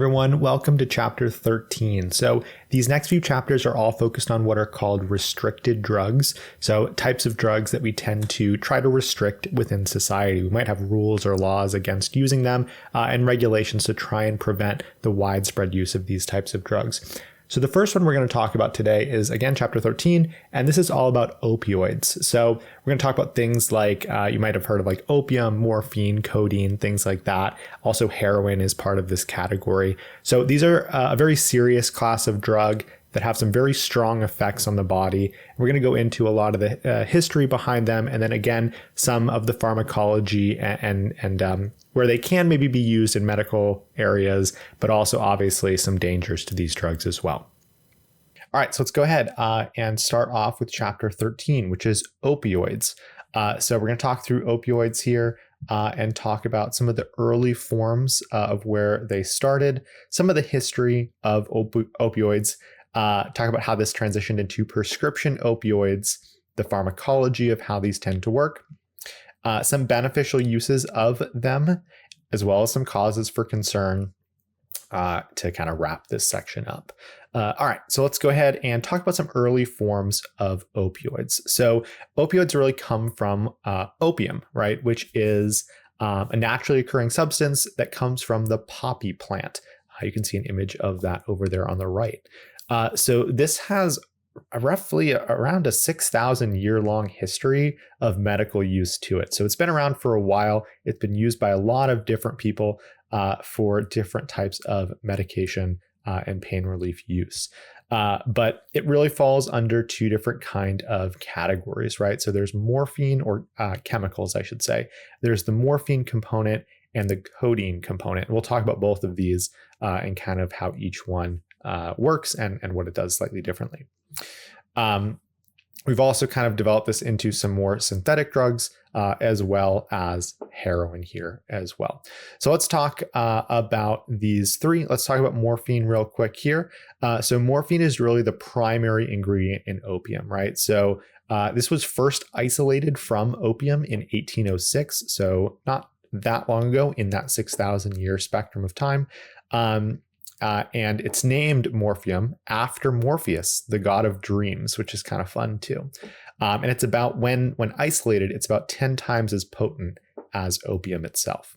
everyone. Welcome to chapter 13. So these next few chapters are all focused on what are called restricted drugs. So types of drugs that we tend to try to restrict within society. We might have rules or laws against using them and regulations to try and prevent the widespread use of these types of drugs. So the first one we're going to talk about today is, again, chapter 13, and this is all about opioids. So we're going to talk about things like, you might have heard of like opium, morphine, codeine, things like that. Also, heroin is part of this category. So these are a very serious class of drug that have some very strong effects on the body. We're going to go into a lot of the history behind them, and then again, some of the pharmacology and where they can maybe be used in medical areas, but also obviously some dangers to these drugs as well. All right, so let's go ahead and start off with chapter 13, which is opioids. So we're going to talk through opioids here and talk about some of the early forms of where they started, some of the history of opioids, talk about how this transitioned into prescription opioids, the pharmacology of how these tend to work, some beneficial uses of them, as well as some causes for concern to kind of wrap this section up. All right, so let's go ahead and talk about some early forms of opioids. So opioids really come from opium, right, which is a naturally occurring substance that comes from the poppy plant. You can see an image of that over there on the right. So this has roughly around a 6,000 year long history of medical use to it. So it's been around for a while. It's been used by a lot of different people for different types of medication and pain relief use. But it really falls under two different kind of categories, right? So there's morphine or chemicals, I should say. There's the morphine component and the codeine component. We'll talk about both of these and kind of how each one works and what it does slightly differently. We've also kind of developed this into some more synthetic drugs as well as heroin here as well. So let's talk about these three. Let's talk about morphine real quick here. So morphine is really the primary ingredient in opium, right? So this was first isolated from opium in 1806. So not that long ago in that 6,000 year spectrum of time. And it's named Morphium after Morpheus, the god of dreams, which is kind of fun too. And it's about when isolated, it's about 10 times as potent as opium itself.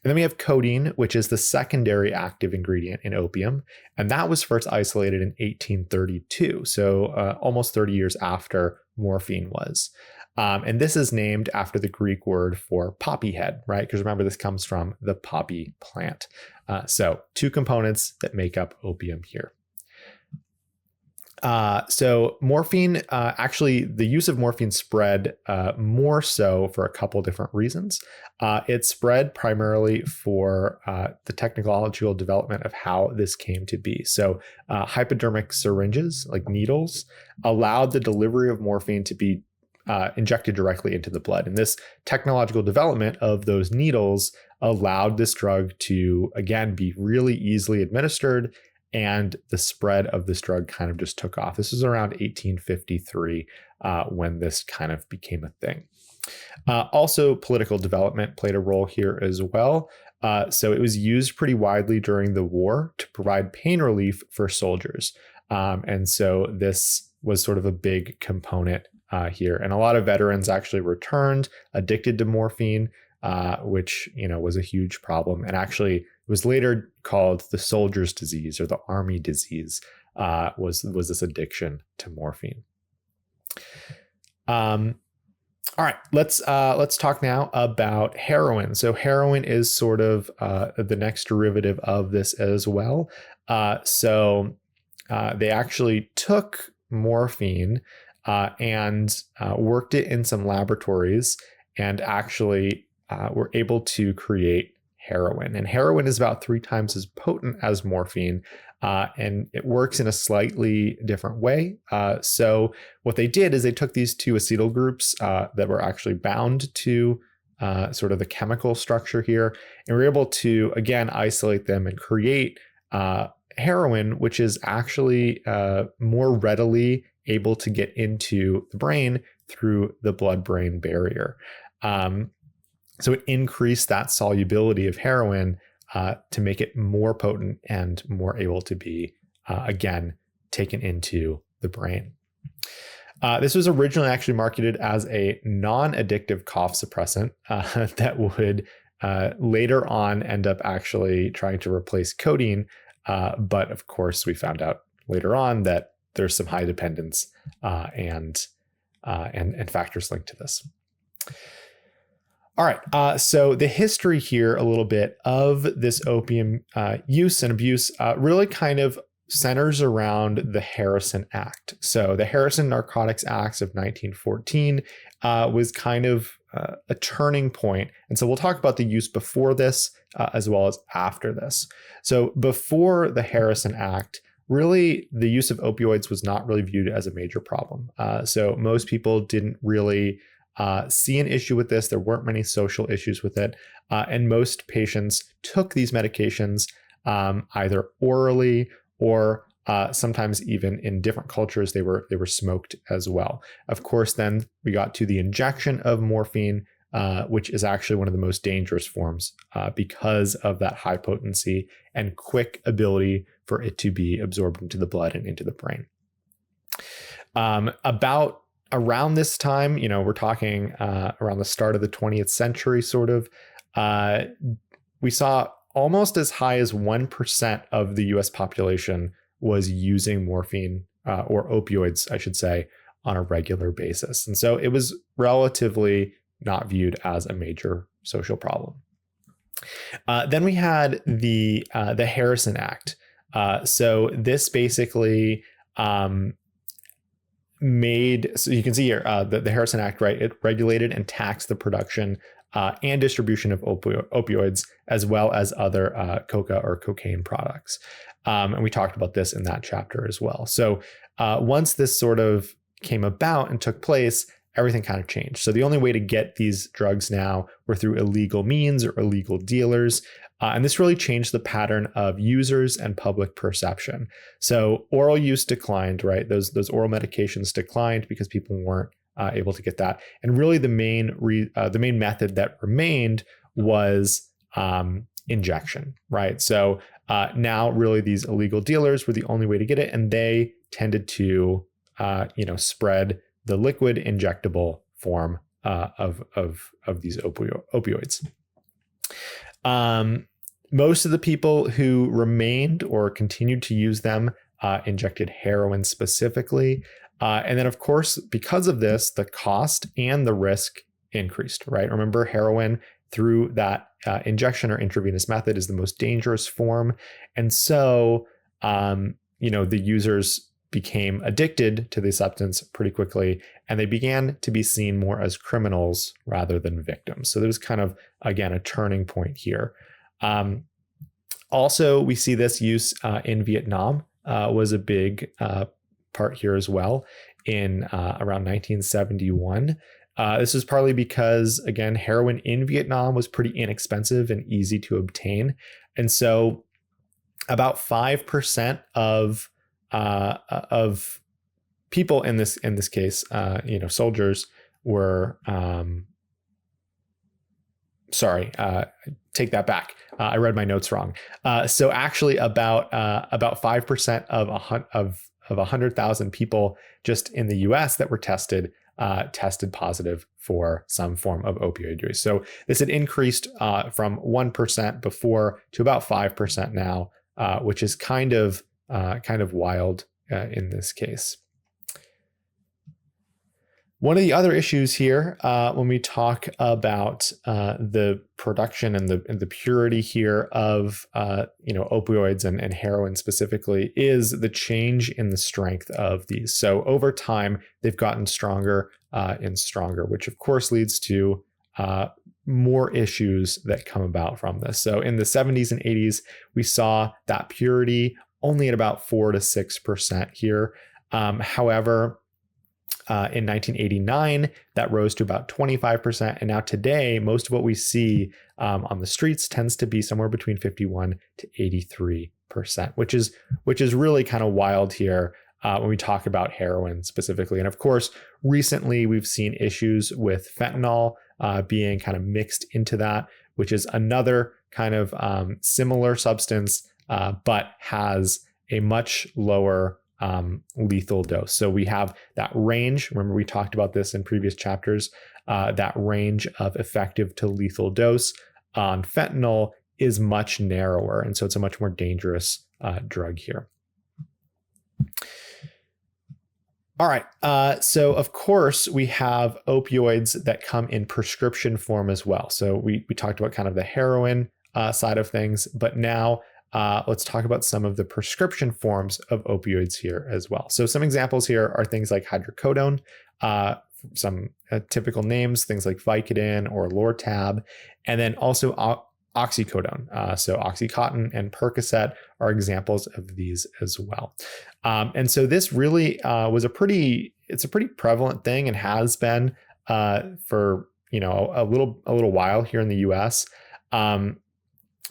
And then we have codeine, which is the secondary active ingredient in opium. And that was first isolated in 1832. So almost 30 years after morphine was. And this is named after the Greek word for poppy head, right? Because remember, this comes from the poppy plant. So two components that make up opium here. So morphine, actually, the use of morphine spread more so for a couple different reasons. It spread primarily for the technological development of how this came to be. So hypodermic syringes, like needles, allowed the delivery of morphine to be injected directly into the blood. And this technological development of those needles allowed this drug to, again, be really easily administered, and the spread of this drug kind of just took off. This was around 1853 when this kind of became a thing. Also, political development played a role here as well. So it was used pretty widely during the war to provide pain relief for soldiers. And so this was sort of a big component here. And a lot of veterans actually returned addicted to morphine, which, was a huge problem. And actually was later called the soldier's disease or the army disease, was this addiction to morphine. All right, let's talk now about heroin. So heroin is sort of the next derivative of this as well. So they actually took morphine and worked it in some laboratories and actually were able to create heroin. And heroin is about 3 times as potent as morphine, and it works in a slightly different way. So what they did is they took these two acetyl groups that were actually bound to sort of the chemical structure here, and were able to, again, isolate them and create heroin, which is actually more readily able to get into the brain through the blood-brain barrier. So it increased that solubility of heroin to make it more potent and more able to be, again, taken into the brain. This was originally actually marketed as a non-addictive cough suppressant that would later on end up actually trying to replace codeine. But of course, we found out later on that there's some high dependence and factors linked to this. All right, so the history here a little bit of this opium use and abuse really kind of centers around the Harrison Act. So the Harrison Narcotics Acts of 1914 was kind of a turning point. And so we'll talk about the use before this as well as after this. So before the Harrison Act, really the use of opioids was not really viewed as a major problem. So most people didn't really see an issue with this. There weren't many social issues with it. And most patients took these medications either orally or sometimes even in different cultures, they were smoked as well. Of course, then we got to the injection of morphine, which is actually one of the most dangerous forms because of that high potency and quick ability for it to be absorbed into the blood and into the brain. About around this time, we're talking around the start of the 20th century, sort of, we saw almost as high as 1% of the US population was using morphine or opioids, I should say, on a regular basis. And so it was relatively not viewed as a major social problem. Then we had the Harrison Act. So this basically so you can see here, the Harrison Act, right? It regulated and taxed the production and distribution of opioids, as well as other coca or cocaine products. And we talked about this in that chapter as well. So once this sort of came about and took place, everything kind of changed. So the only way to get these drugs now were through illegal means or illegal dealers. And this really changed the pattern of users and public perception. So oral use declined, right? Those oral medications declined because people weren't able to get that. And really the main method that remained was injection, right? So now really these illegal dealers were the only way to get it. And they tended to, spread the liquid injectable form of these opioids. Most of the people who remained or continued to use them injected heroin specifically. And then, of course, because of this, the cost and the risk increased, right? Remember, heroin through that injection or intravenous method is the most dangerous form. And so, the users became addicted to the substance pretty quickly, and they began to be seen more as criminals rather than victims. So there was kind of, again, a turning point here. Also, we see this use in Vietnam was a big part here as well in around 1971. This is partly because, again, heroin in Vietnam was pretty inexpensive and easy to obtain. And so about 5% of people in this case, soldiers were, take that back. I read my notes wrong. So actually about 5% of 100,000 people just in the US that were tested positive for some form of opioid use. So this had increased from 1% before to about 5% now, which is kind of wild in this case. One of the other issues here, when we talk about the production and the purity here of opioids and heroin specifically, is the change in the strength of these. So over time, they've gotten stronger and stronger, which of course leads to more issues that come about from this. So in the 70s and 80s, we saw that purity only at about 4 to 6% here. However, in 1989, that rose to about 25%. And now today, most of what we see on the streets tends to be somewhere between 51 to 83%, which is really kind of wild here when we talk about heroin specifically. And of course, recently we've seen issues with fentanyl being kind of mixed into that, which is another kind of similar substance, but has a much lower lethal dose. So we have that range. Remember, we talked about this in previous chapters. That range of effective to lethal dose on fentanyl is much narrower. And so it's a much more dangerous drug here. All right. So of course we have opioids that come in prescription form as well. So we talked about kind of the heroin side of things, but now let's talk about some of the prescription forms of opioids here as well. So some examples here are things like hydrocodone, some typical names, things like Vicodin or Lortab, and then also oxycodone. So Oxycontin and Percocet are examples of these as well. And so this really was a pretty prevalent thing and has been for, a little while here in the US.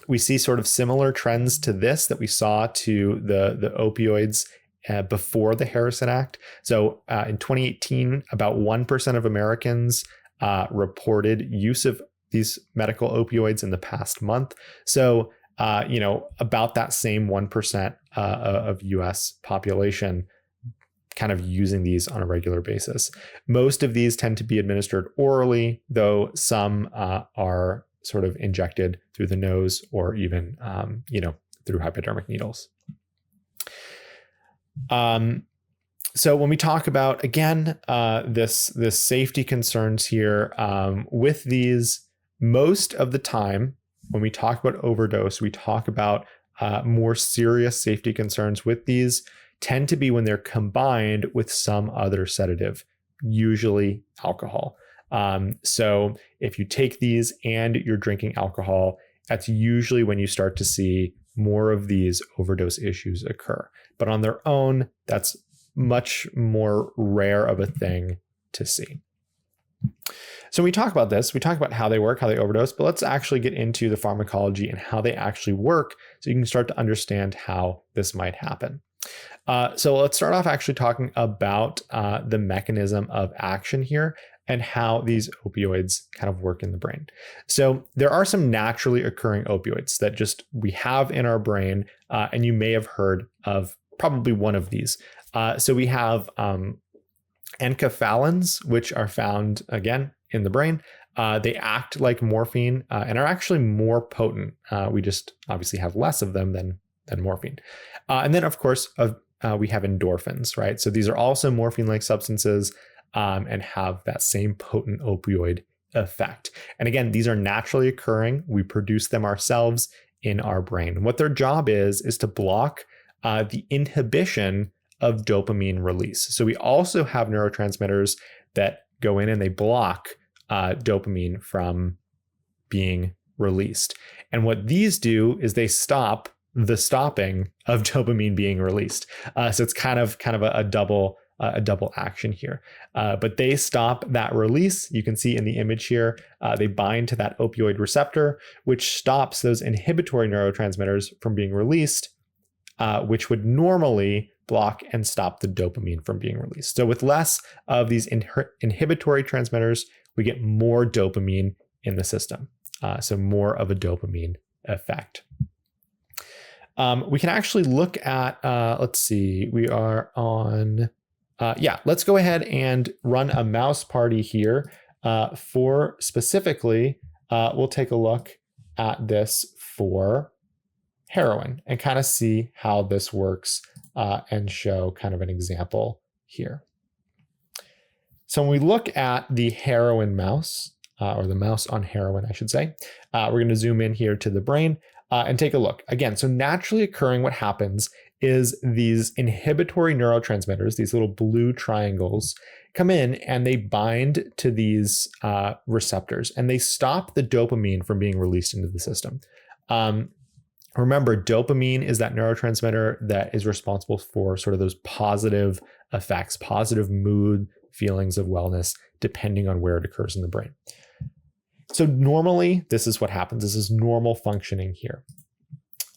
We see sort of similar trends to this that we saw to the opioids before the Harrison Act. So in 2018, about 1% of Americans reported use of these medical opioids in the past month. So, about that same 1% of US population kind of using these on a regular basis. Most of these tend to be administered orally, though some are sort of injected through the nose or even, through hypodermic needles. So when we talk about, again, this safety concerns here with these, most of the time when we talk about overdose, we talk about more serious safety concerns with these tend to be when they're combined with some other sedative, usually alcohol. So if you take these and you're drinking alcohol, that's usually when you start to see more of these overdose issues occur. But on their own, that's much more rare of a thing to see. So when we talk about this, we talk about how they work, how they overdose, but let's actually get into the pharmacology and how they actually work so you can start to understand how this might happen. So let's start off actually talking about the mechanism of action here and how these opioids kind of work in the brain. So there are some naturally occurring opioids that just we have in our brain, and you may have heard of probably one of these. So we have enkephalins, which are found, again, in the brain. They act like morphine and are actually more potent. We just obviously have less of them than morphine. And then, of course, we have endorphins, right? So these are also morphine-like substances and have that same potent opioid effect. And again, these are naturally occurring. We produce them ourselves in our brain. And what their job is to block the inhibition of dopamine release. So we also have neurotransmitters that go in and they block dopamine from being released. And what these do is they stop the stopping of dopamine being released. So it's kind of a double action here. But they stop that release. You can see in the image here, they bind to that opioid receptor, which stops those inhibitory neurotransmitters from being released, which would normally block and stop the dopamine from being released. So with less of these inhibitory transmitters, we get more dopamine in the system. So more of a dopamine effect. We can actually look at, let's see, we are on, let's go ahead and run a mouse party here for specifically, we'll take a look at this for heroin and kind of see how this works and show kind of an example here. So when we look at the heroin mouse, or the mouse on heroin, I should say, we're going to zoom in here to the brain and take a look. Again, so naturally occurring, what happens is these inhibitory neurotransmitters, these little blue triangles, come in and they bind to these receptors and they stop the dopamine from being released into the system. Remember, dopamine is that neurotransmitter that is responsible for sort of those positive effects, positive mood, feelings of wellness, depending on where it occurs in the brain. So normally, this is what happens. This is normal functioning here.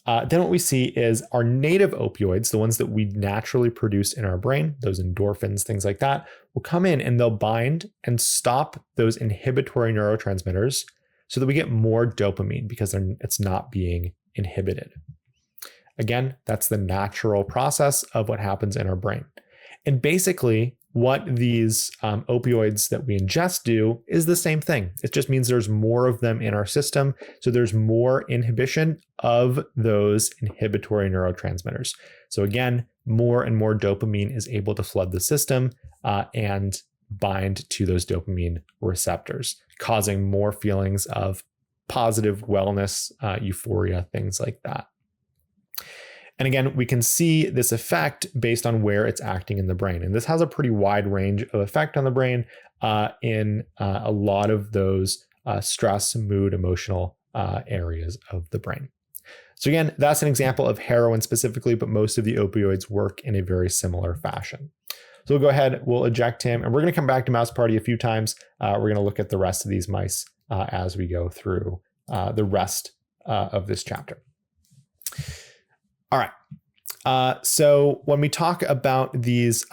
Then what we see is our native opioids, the ones that we naturally produce in our brain, those endorphins, things like that, will come in and they'll bind and stop those inhibitory neurotransmitters so that we get more dopamine because it's not being inhibited. Again, that's the natural process of what happens in our brain. And basically, what these opioids that we ingest do is the same thing. It just means there's more of them in our system. So there's more inhibition of those inhibitory neurotransmitters. So again, more and more dopamine is able to flood the system and bind to those dopamine receptors, causing more feelings of positive wellness, euphoria, things like that. And again, we can see this effect based on where it's acting in the brain. And this has a pretty wide range of effect on the brain in a lot of those stress, mood, emotional areas of the brain. So again, that's an example of heroin specifically, but most of the opioids work in a very similar fashion. So we'll go ahead, we'll eject him, and we're going to come back to mouse party a few times. We're going to look at the rest of these mice as we go through the rest of this chapter. All right. So when we talk about these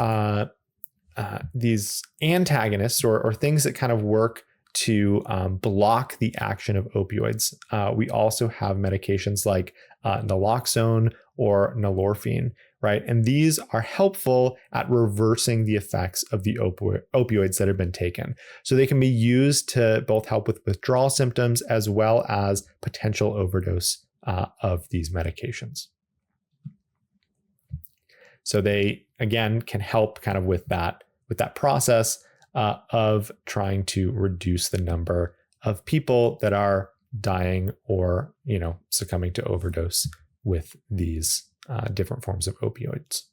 antagonists or things that kind of work to block the action of opioids, we also have medications like naloxone or nalorphine, right? And these are helpful at reversing the effects of the opioids that have been taken. So they can be used to both help with withdrawal symptoms as well as potential overdose of these medications. So they, again, can help kind of with that process of trying to reduce the number of people that are dying or, succumbing to overdose with these different forms of opioids.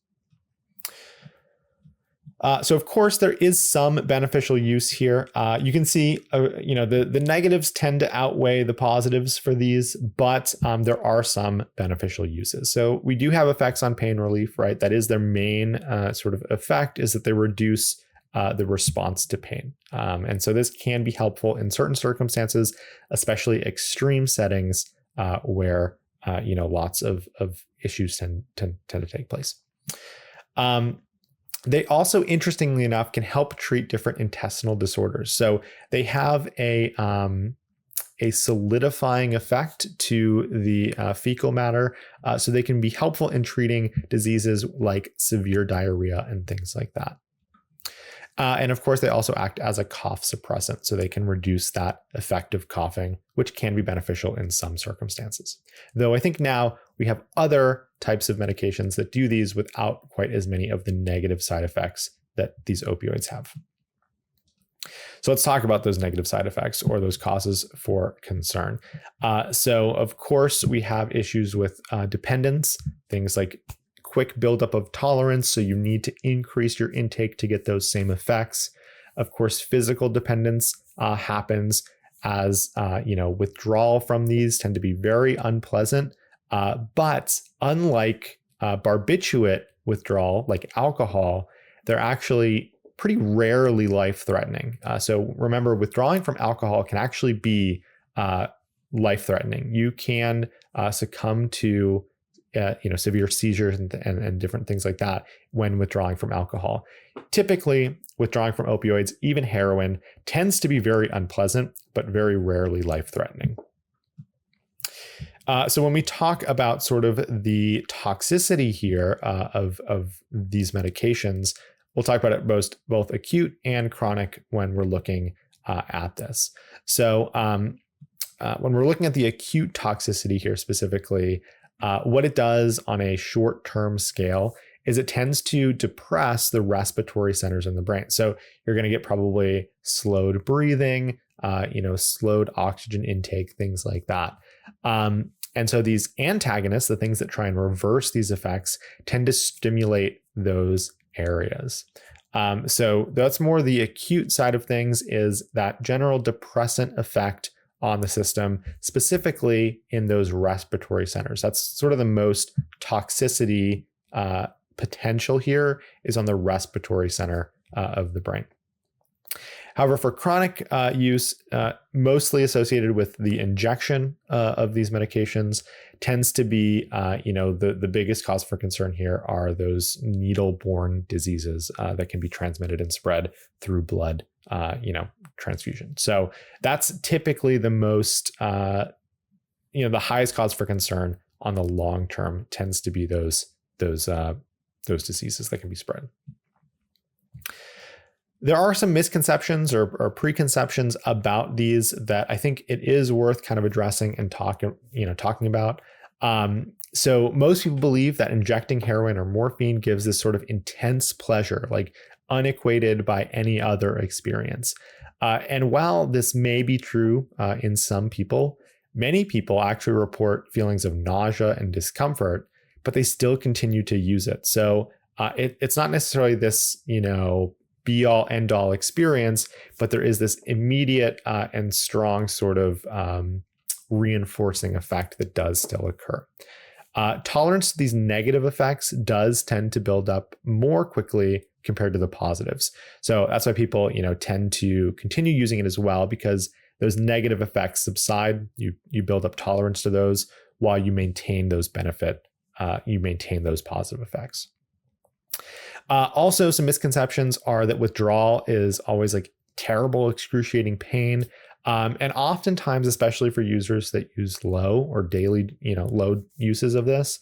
So of course there is some beneficial use here. You can see, the negatives tend to outweigh the positives for these, but there are some beneficial uses. So we do have effects on pain relief, right? That is their main sort of effect, is that they reduce the response to pain. And so this can be helpful in certain circumstances, especially extreme settings where, lots of issues tend to take place. They also, interestingly enough, can help treat different intestinal disorders. So they have a solidifying effect to the fecal matter. So they can be helpful in treating diseases like severe diarrhea and things like that. And of course, they also act as a cough suppressant, so they can reduce that effect of coughing, which can be beneficial in some circumstances. Though I think now we have other types of medications that do these without quite as many of the negative side effects that these opioids have. So let's talk about those negative side effects or those causes for concern. So of course, we have issues with dependence, things like quick buildup of tolerance, so you need to increase your intake to get those same effects. Of course, physical dependence happens as withdrawal from these tend to be very unpleasant. But unlike barbiturate withdrawal, like alcohol, they're actually pretty rarely life-threatening. So remember, withdrawing from alcohol can actually be life-threatening. You can succumb to severe seizures and different things like that when withdrawing from alcohol. Typically, withdrawing from opioids, even heroin, tends to be very unpleasant, but very rarely life-threatening. So when we talk about sort of the toxicity here of these medications, we'll talk about it both acute and chronic when we're looking at this. So when we're looking at the acute toxicity here specifically, what it does on a short-term scale is it tends to depress the respiratory centers in the brain. So you're going to get probably slowed breathing, slowed oxygen intake, things like that. And so these antagonists, the things that try and reverse these effects, tend to stimulate those areas. So that's more the acute side of things, is that general depressant effect on the system, specifically in those respiratory centers. That's sort of the most toxicity potential here, is on the respiratory center of the brain. However, for chronic use, mostly associated with the injection of these medications, tends to be, the biggest cause for concern here are those needle-borne diseases that can be transmitted and spread through blood, transfusion. So that's typically the most, the highest cause for concern on the long term tends to be those diseases that can be spread. There are some misconceptions or preconceptions about these that I think it is worth kind of addressing and talking about. So most people believe that injecting heroin or morphine gives this sort of intense pleasure, like unequated by any other experience. And while this may be true in some people, many people actually report feelings of nausea and discomfort, but they still continue to use it. So it's not necessarily this, be all end all experience, but there is this immediate and strong sort of reinforcing effect that does still occur. Tolerance to these negative effects does tend to build up more quickly compared to the positives. So that's why people, tend to continue using it as well, because those negative effects subside. You build up tolerance to those while you maintain those those positive effects. Also, some misconceptions are that withdrawal is always like terrible, excruciating pain. And oftentimes, especially for users that use low or daily, low uses of this,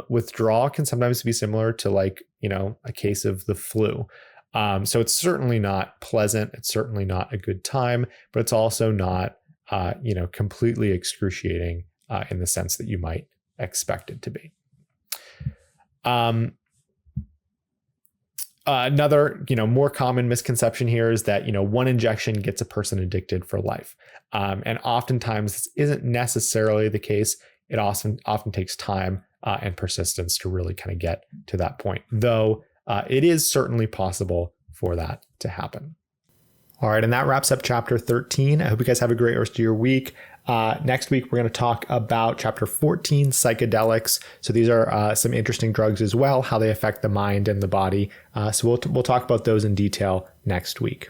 withdrawal can sometimes be similar to a case of the flu. So it's certainly not pleasant. It's certainly not a good time, but it's also not, completely excruciating in the sense that you might expect it to be. Another, more common misconception here is that, one injection gets a person addicted for life. And oftentimes this isn't necessarily the case. It often takes time and persistence to really kind of get to that point, though it is certainly possible for that to happen. All right, and that wraps up chapter 13. I hope you guys have a great rest of your week. Next week, we're going to talk about chapter 14, psychedelics. So these are some interesting drugs as well, how they affect the mind and the body. So we'll talk about those in detail next week.